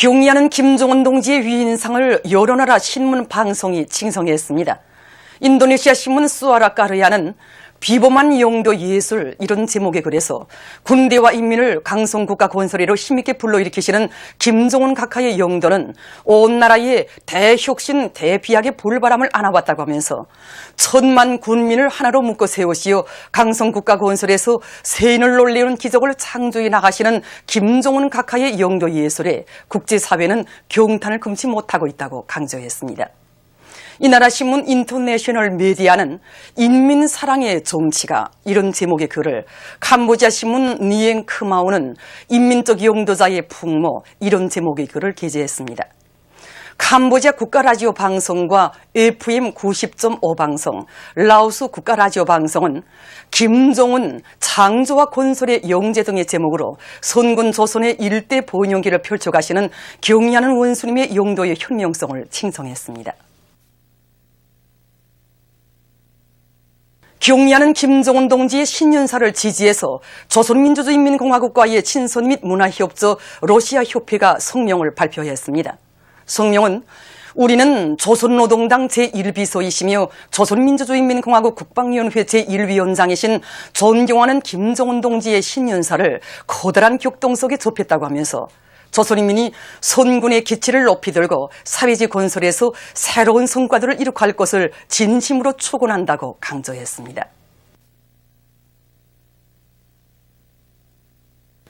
경의하는 김정은 동지의 위인상을 여러 나라 신문 방송이 칭송했습니다. 인도네시아 신문 수아라 까르야는 비범한 용도 예술 이런 제목의 글에서 군대와 인민을 강성국가 건설에로 힘있게 불러일으키시는 김정은 각하의 용도는 온 나라의 대혁신 대비약의 볼바람을 안아왔다고 하면서 1000만 군민을 하나로 묶어 세우시어 강성국가 건설에서 세인을 놀리는 기적을 창조해 나가시는 김정은 각하의 용도 예술에 국제사회는 경탄을 금치 못하고 있다고 강조했습니다. 이 나라 신문 인터내셔널 메디아는 인민 사랑의 정치가 이런 제목의 글을, 캄보디아 신문 니엥 크마오는 인민적 용도자의 풍모 이런 제목의 글을 게재했습니다. 캄보디아 국가라디오 방송과 FM 90.5 방송, 라오스 국가라디오 방송은 김정은 창조와 건설의 영재 등의 제목으로 선군 조선의 일대 번영기를 펼쳐가시는 경의하는 원수님의 용도의 혁명성을 칭송했습니다. 경의하는 김정은 동지의 신년사를 지지해서 조선민주주의인민공화국과의 친선 및 문화협조 러시아협회가 성명을 발표했습니다. 성명은 우리는 조선노동당 제1비서이시며 조선민주주의인민공화국 국방위원회 제1위원장이신 존경하는 김정은 동지의 신년사를 커다란 격동석에 접했다고 하면서 조선인민이 선군의 기치를 높이 들고 사회주의 건설에서 새로운 성과들을 이룩할 것을 진심으로 축원한다고 강조했습니다.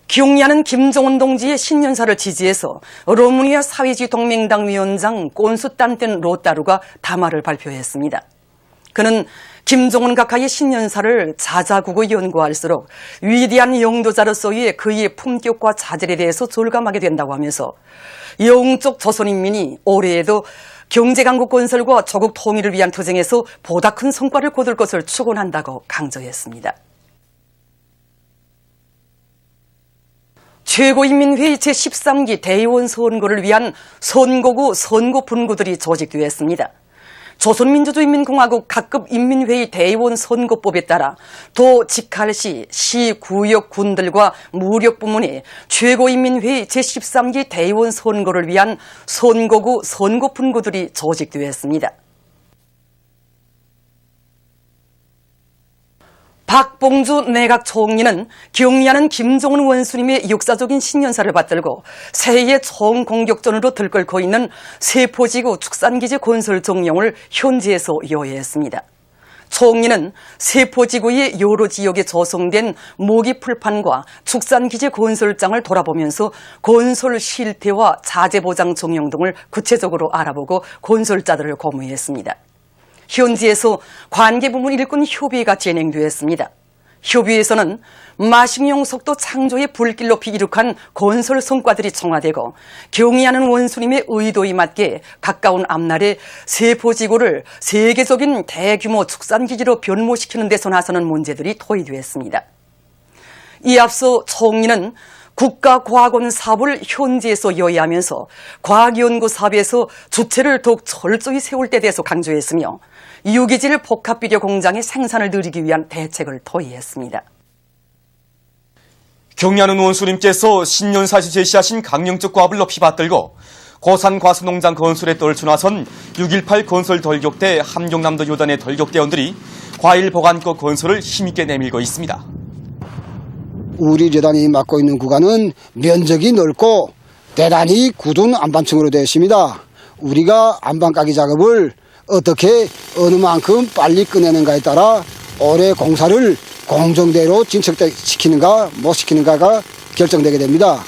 경의하는 김정은 동지의 신년사를 지지해서 로마니아 사회주의 동맹당 위원장 꼰수딴텐 로따루가 담화를 발표했습니다. 그는 김정은 각하의 신년사를 자자구구 연구할수록 위대한 용도자로서의 그의 품격과 자질에 대해서 절감하게 된다고 하면서 영적 조선인민이 올해에도 경제강국 건설과 조국 통일을 위한 투쟁에서 보다 큰 성과를 거둘 것을 축원한다고 강조했습니다. 최고인민회의 제13기 대의원 선거를 위한 선거구 선거분구들이 조직되었습니다. 조선민주주의인민공화국 각급 인민회의 대의원 선거법에 따라 도 직할시, 시, 구역, 군들과 무력부문이 최고인민회의 제13기 대의원 선거를 위한 선거구 선거분구들이 조직되었습니다. 박봉주 내각 총리는 경의하는 김정은 원수님의 역사적인 신년사를 받들고 새해의 총공격전으로 들끓고 있는 세포지구 축산기지 건설 종용을 현지에서 요해했습니다. 총리는 세포지구의 여러 지역에 조성된 모기 풀판과 축산기지 건설장을 돌아보면서 건설 실태와 자재보장 종용 등을 구체적으로 알아보고 건설자들을 고무했습니다. 현지에서 관계부문 일꾼 협의가 진행되었습니다. 협의에서는 마식용 속도 창조의 불길 높이 이룩한 건설 성과들이 청와되고 경의하는 원수님의 의도에 맞게 가까운 앞날에 세포지구를 세계적인 대규모 축산기지로 변모시키는 데서 나서는 문제들이 토의되었습니다. 이에 앞서 총리는 국가과학원 사업을 현지에서 요해하면서 과학연구 사업에서 주체를 더욱 철저히 세울 때 대해서 강조했으며 유기질 복합비료 공장의 생산을 늘리기 위한 대책을 토의했습니다. 경의하는 원수님께서 신년사시 제시하신 강령적 과업을 높이 받들고 고산 과수농장 건설에 떨쳐나선 6.18 건설 돌격대 함경남도 요단의 돌격대원들이 과일 보관거 건설을 힘있게 내밀고 있습니다. 우리 여단이 맡고 있는 구간은 면적이 넓고 대단히 굳은 안반층으로 되어 있습니다. 우리가 안반 까기 작업을 어떻게 어느 만큼 빨리 끝내는가에 따라 올해 공사를 공정대로 진척시키는가 못 시키는가가 결정되게 됩니다.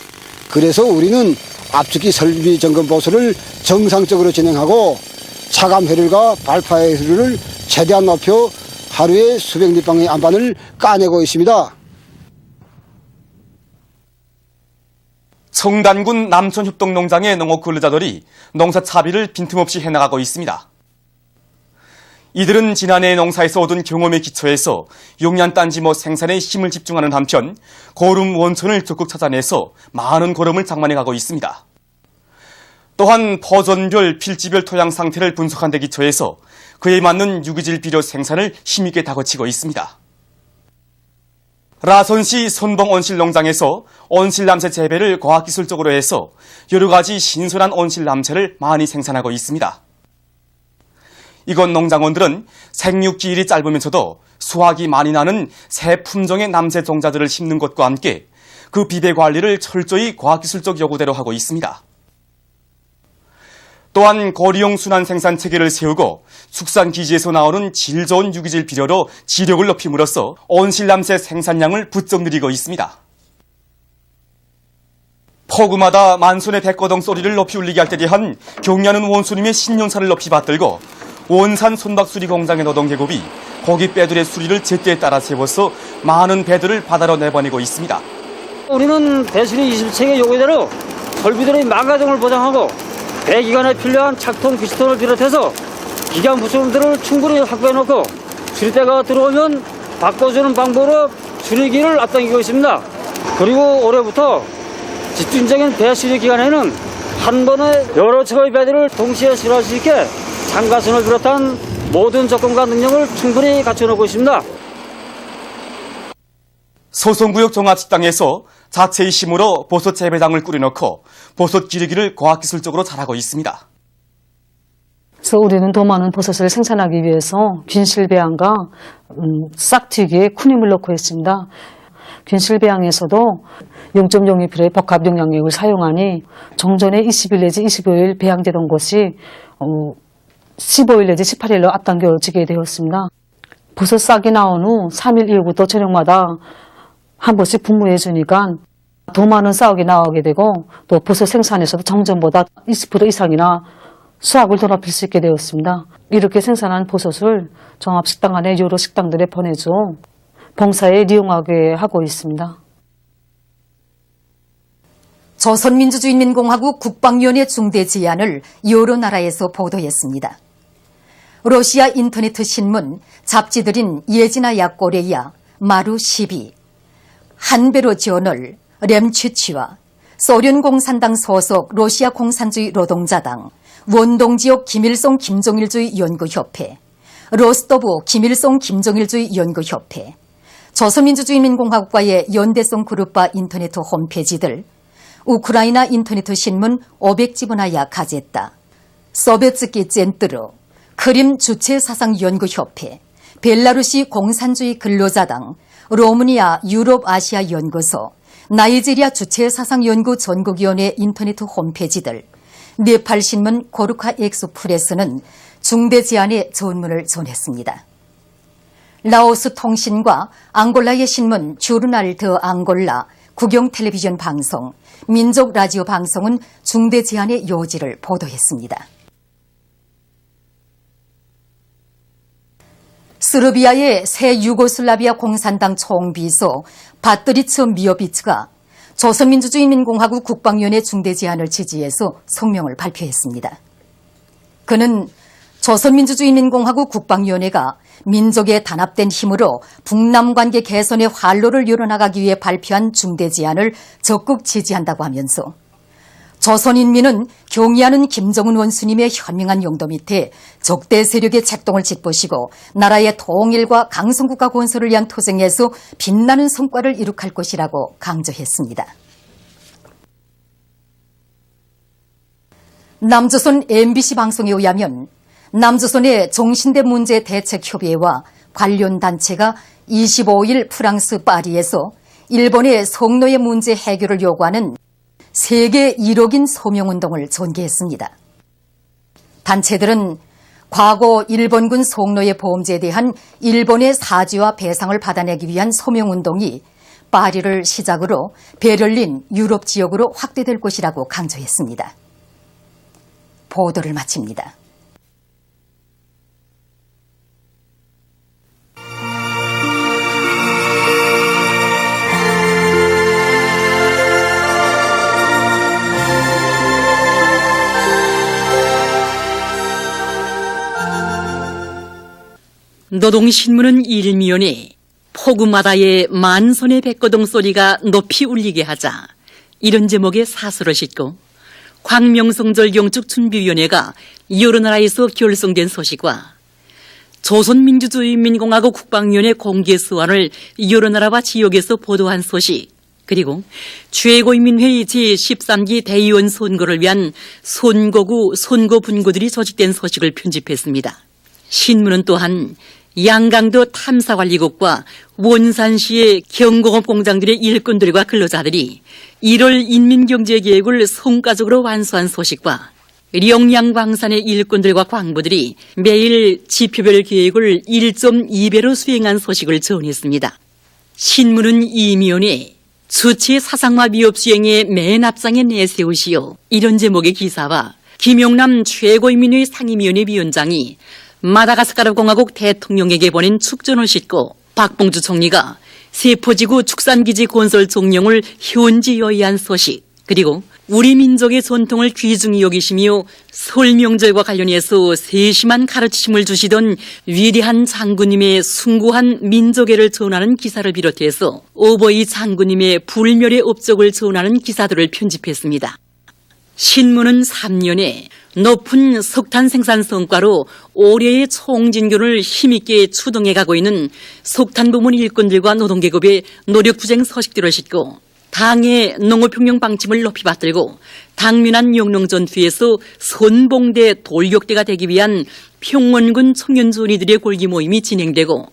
그래서 우리는 압축기 설비 점검 보수를 정상적으로 진행하고 차감 효율과 발파 효율을 최대한 높여 하루에 수백 리방의 안반을 까내고 있습니다. 청단군 남천협동농장의 농업 근로자들이 농사 차비를 빈틈없이 해나가고 있습니다. 이들은 지난해 농사에서 얻은 경험에 기초해서 용량 딴지모 생산에 힘을 집중하는 한편 고름 원천을 적극 찾아내서 많은 고름을 장만해가고 있습니다. 또한 포전별, 필지별 토양 상태를 분석한 데 기초해서 그에 맞는 유기질 비료 생산을 힘있게 다그치고 있습니다. 라선시 손봉 온실 농장에서 온실 남새 재배를 과학기술적으로 해서 여러 가지 신선한 온실 남새를 많이 생산하고 있습니다. 이곳 농장원들은 생육기일이 짧으면서도 수확이 많이 나는 새 품종의 남새 종자들을 심는 것과 함께 그 비배 관리를 철저히 과학기술적 요구대로 하고 있습니다. 또한 거리용 순환 생산 체계를 세우고 축산기지에서 나오는 질 좋은 유기질 비료로 지력을 높임으로써 온실 남새 생산량을 부쩍 늘리고 있습니다. 포구마다 만손의 백거동 소리를 높이 울리게 할 때대한 경리하는 원수님의 신년사를 높이 받들고 원산 손박수리 공장의 노동계급이 고기 배들의 수리를 제때에 따라 세워서 많은 배들을 바다로 내보내고 있습니다. 우리는 배수리 21체계 요구대로 설비들의 망가짐을 보장하고 배기관에 필요한 착통 피스톤을 비롯해서 기관 부속물들을 충분히 확보해놓고 수리대가 들어오면 바꿔주는 방법으로 수리기를 앞당기고 있습니다. 그리고 올해부터 집중적인 배수리 기간에는 한 번에 여러 척의 배들을 동시에 수리할 수 있게 장가선을 비롯한 모든 조건과 능력을 충분히 갖춰놓고 있습니다. 소송구역 종합식당에서 자체의 힘으로 버섯 재배당을 꾸려놓고 버섯 기르기를 과학기술적으로 잘하고 있습니다. 그래서 우리는 더 많은 버섯을 생산하기 위해서 균실배양과 싹튀기에 큰 힘을 넣고 있습니다. 균실배양에서도 0.02%의 복합 영양액을 사용하니 정전에 20일 내지 25일 배양되던 것이 15일 내지 18일로 앞당겨지게 되었습니다. 버섯 싹이 나온 후 3일 이후부터 저녁마다 한 번씩 분무해 주니까 더 많은 싹이 나오게 되고 또 버섯 생산에서도 정전보다 20% 이상이나 수확을 더 높일 수 있게 되었습니다. 이렇게 생산한 버섯을 종합식당 안에 여러 식당들에 보내줘 봉사에 이용하게 하고 있습니다. 조선민주주의인민공화국 국방위원회 중대 제안을 여러 나라에서 보도했습니다. 러시아 인터넷 신문, 잡지들인 예지나야 꼬레야, 마루 12, 한베로 저널, 렘취치와 소련 공산당 소속 러시아 공산주의 노동자당, 원동지역 김일성 김정일주의 연구협회, 로스토브 김일성 김정일주의 연구협회, 조선민주주의인민공화국과의 연대성 그룹바 인터넷 홈페이지들, 우크라이나 인터넷 신문 500지분하야 가제타, 소베츠키 젠트르, 크림 주체사상연구협회, 벨라루시 공산주의 근로자당, 로마니아 유럽아시아 연구소, 나이지리아 주체사상연구 전국위원회 인터넷 홈페이지들, 네팔 신문 고르카 엑스프레스는 중대 제안에 전문을 전했습니다. 라오스 통신과 앙골라의 신문 주르날 드 앙골라, 국영 텔레비전 방송, 민족 라디오 방송은 중대 제안의 요지를 보도했습니다. 스르비아의 새 유고슬라비아 공산당 총비서 바트리츠 미오비츠가 조선민주주의인민공화국 국방위원회 중대 제안을 지지해서 성명을 발표했습니다. 그는 조선민주주의인민공화국 국방위원회가 민족의 단합된 힘으로 북남 관계 개선의 활로를 열어나가기 위해 발표한 중대 제안을 적극 지지한다고 하면서 조선인민은 경의하는 김정은 원수님의 현명한 용도 밑에 적대 세력의 책동을 짓보시고 나라의 통일과 강성국가 건설을 위한 투쟁에서 빛나는 성과를 이룩할 것이라고 강조했습니다. 남조선 MBC 방송에 의하면 남조선의 정신대 문제 대책협의회와 관련 단체가 25일 프랑스 파리에서 일본의 성노예 문제 해결을 요구하는 세계 1억인 서명운동을 전개했습니다. 단체들은 과거 일본군 성노예 보험제에 대한 일본의 사죄와 배상을 받아내기 위한 서명운동이 파리를 시작으로 베를린, 유럽 지역으로 확대될 것이라고 강조했습니다. 보도를 마칩니다. 노동신문은 일미연에 포구마다의 만손의 백거동 소리가 높이 울리게 하자 이런 제목의 사설을 싣고 광명성절 영축준비위원회가 여러 나라에서 결성된 소식과 조선민주주의인민공화국 국방위원회 공개 수완을 여러 나라와 지역에서 보도한 소식, 그리고 최고인민회의 제13기 대의원 선거를 위한 선거구, 선거분구들이 조직된 소식을 편집했습니다. 신문은 또한 양강도 탐사관리국과 원산시의 경공업 공장들의 일꾼들과 근로자들이 1월 인민경제계획을 성과적으로 완수한 소식과 령양광산의 일꾼들과 광부들이 매일 지표별 계획을 1.2배로 수행한 소식을 전했습니다. 신문은 이면에 주체 사상화 위협 수행의 맨 앞장에 내세우시오, 이런 제목의 기사와 김용남 최고인민회의 상임위원회 위원장이 마다가스카르 공화국 대통령에게 보낸 축전을 싣고 박봉주 총리가 세포지구 축산기지 건설 종령을 현지 여의한 소식, 그리고 우리 민족의 전통을 귀중히 여기시며 설 명절과 관련해서 세심한 가르치심을 주시던 위대한 장군님의 숭고한 민족애를 전하는 기사를 비롯해서 오버이 장군님의 불멸의 업적을 전하는 기사들을 편집했습니다. 신문은 3년에 높은 석탄 생산 성과로 올해의 총진교를 힘있게 추동해가고 있는 석탄 부문 일꾼들과 노동계급의 노력투쟁 소식들을 싣고 당의 농업혁명 방침을 높이 받들고 당면한 영농전투에서 선봉대 돌격대가 되기 위한 평원군 청년조리들의 골기 모임이 진행되고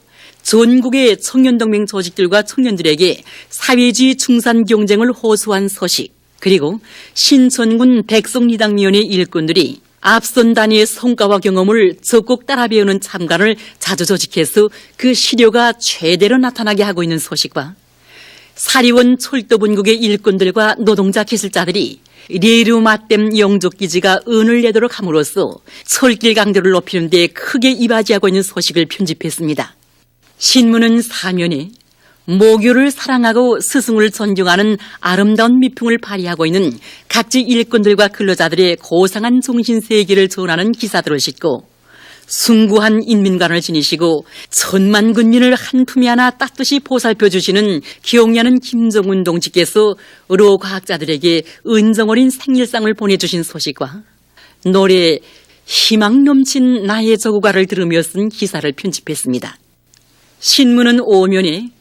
전국의 청년동맹 조직들과 청년들에게 사회주의 중산 경쟁을 호소한 소식, 그리고 신천군 백성리당위원회 일꾼들이 앞선 단위의 성과와 경험을 적극 따라 배우는 참관을 자주 조직해서 그 시료가 최대로 나타나게 하고 있는 소식과 사리원 철도분국의 일꾼들과 노동자 기술자들이 레이루 맞댐 영족기지가 은을 내도록 함으로써 철길 강도를 높이는 데 크게 이바지하고 있는 소식을 편집했습니다. 신문은 사면에 모교를 사랑하고 스승을 존경하는 아름다운 미풍을 발휘하고 있는 각지 일꾼들과 근로자들의 고상한 정신세계를 전하는 기사들을 싣고 숭고한 인민관을 지니시고 천만 군민을 한 품에 안아 따뜻이 보살펴 주시는 기억나는 김정은 동지께서 의료 과학자들에게 은정 어린 생일상을 보내주신 소식과 노래 희망 넘친 나의 저구가를 들으며 쓴 기사를 편집했습니다. 신문은 오면에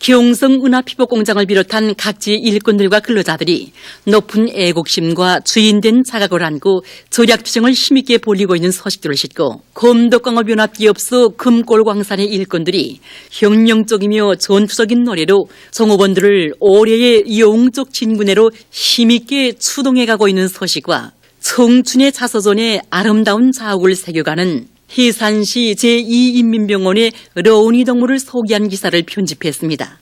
경성 은하피복공장을 비롯한 각지의 일꾼들과 근로자들이 높은 애국심과 주인된 자각을 안고 절약투쟁을 힘있게 벌이고 있는 소식들을 싣고 검덕광업연합기업소 금골광산의 일꾼들이 혁명적이며 전투적인 노래로 종업원들을 올해의 영적 진군회로 힘있게 추동해가고 있는 소식과 청춘의 자서전에 아름다운 자욱을 새겨가는 해산시 제2인민병원의 러운이 동물을 소개한 기사를 편집했습니다.